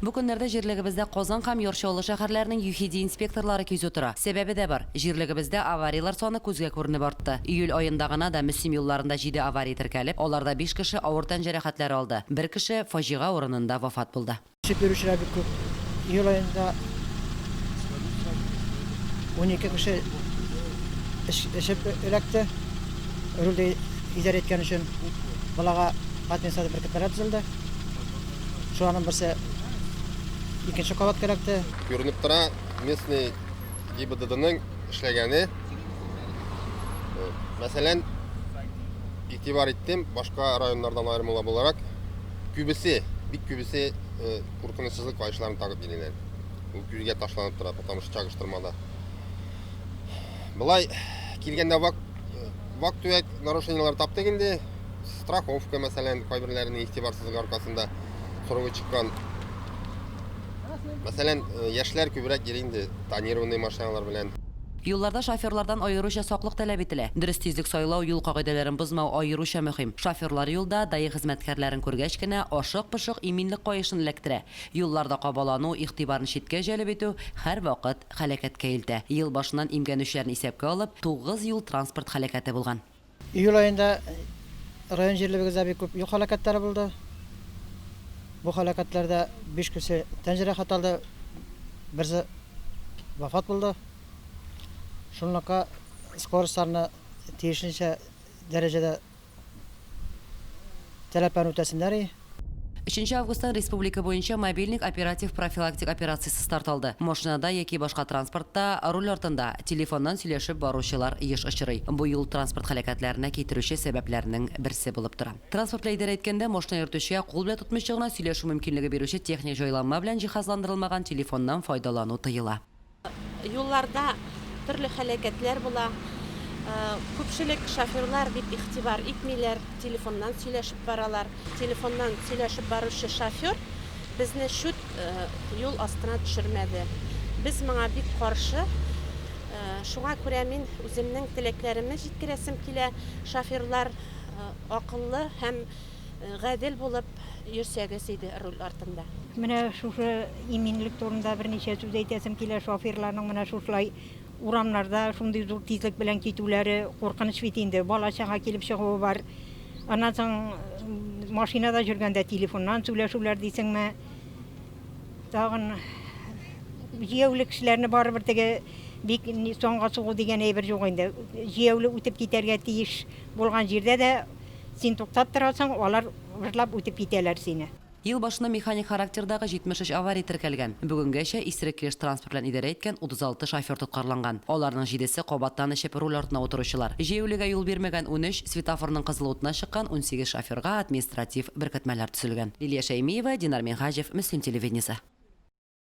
Бу көннәрдә җирлегебездә Казан һәм Йоршаулы шәһәрләренең ЮХИДИ инспекторлары күзәтү тора. Сәбәбе дә бар. Җирлегебездә авариялар саны күзгә күренеп артты. Июль аенда гына да Мөслим юлларында 7 авария теркәлеп, аларда 5 кеше авыр тән җәрәхәтләре алды. 1 кеше фаҗига урынында вафат булды. Шөпөрүчеләр бик күп. Июль аенда 12 кеше эшеп эләкте. Рөлдә идарә иткән өчен балага административ беркетләр төзелде. Шуның берсе икенче кабат кирәкте. Күренеп тора, местный ГИБДДның эшләгәне. Мәсәлән, игътибар иттем, башка районнардан аерымлы буларак, күбесе, бик күбесе куркынычсызлык кайшларын тагып бирәләр. Ул күзгә ташланып тора, потому что чагыштырмада. Булай килгәндә вак-төяк нарушениялар таптык инде. Страховка, мәсәлән, кайберләренең игътибарсызлыгы аркасында сорауга чыккан. Мәсәлән, яшьләр күбрәк йөри инде тонированный машиналар белән. Юлларда шоферлардан аеруча саклык таләп ителә. Дөрес тизлек сайлау, юл кагыйдәләрен бозмау аеруча мөһим. Шоферлар юлда даи хезмәткәрләрен күргәч кенә ашык-пышык иминлек каешын эләктерә. Юлларда кабалану, игътибарны читкә җәлеп итү һәр вакыт һәлакәткә илтә. Ел башыннан имгәнүчеләрне исәпкә алып, 9 юл транспорт һәлакәте булган. Июль аенда район җирлегебездә бик күп юл һәлакәтләре булды. Бу һәлакәтләрдә 5 кеше тән җәрәхәт алды, берсе вафат булды. Шунлыкка скоростларны тиешенчә дәрәҗәдә таләпләрне үтәсеннәр. 3 августтан республика буенча мобильник оператив профилактик операциясе старт алды. Машинада яки башка транспортта, руль артында телефоннан сөйләшеп баручылар еш очрый. Бу юл транспорт һәлакәтләренә китерүче сәбәпләрнең берсе булып тора. Транспорт лидеры әйткәндә, машина йөртүчегә кул белән тотмыйча гына сөйләшү мөмкинлеге бирүче техник җайланма белән җиһазландырылмаган телефоннан файдалану тыела. Юлларда төрле һәлакәтләр була. Күпчелек шоферлар бик игътибар итмиләр, телефоннан сөйләшеп баралар. Телефоннан сөйләшеп баручы шофер безне шут юл астына төшермәде. Без моңа бик каршы. Шуңа күрә мин үземнең теләкләремне җиткерәсем килә. Шоферлар акыллы һәм гадел булып йөрсәгез иде руль артында. Менә шушы иминлек турында берничә сүз әйтәсем килә. Шоферларның менә шушылай урамнарда шундый зур тизлек белән китүләре куркыныч бит инде. Бала-чага килеп чыгуы бар. Аннан соң машинада жүргәндә телефоннан сөйләшүләр дисеңме. Тагын җәяүле кешеләрне барыбер теге бик соңга сугу дигән әйбер юк инде. Җәяүле үтеп китәргә тиеш булган җирдә дә син туктап торасың, алар вырлап үтеп китәләр сине. Ел башына механик характердагы 73 авария теркәлгән. Бүгенгәчә исерек килеш транспорт белән идарә иткән 36 шофер тоткарланган. Аларның 7се кабаттан эчеп руль артына утыручылар. Җәяүлегә юл бирмәгән 13, светофорның кызыл утына чыккан 18 шоферга административ беркетмәләр төзелгән. Лилия Шәймиева, Динар Минхаҗев, Мөслим телевидениесе.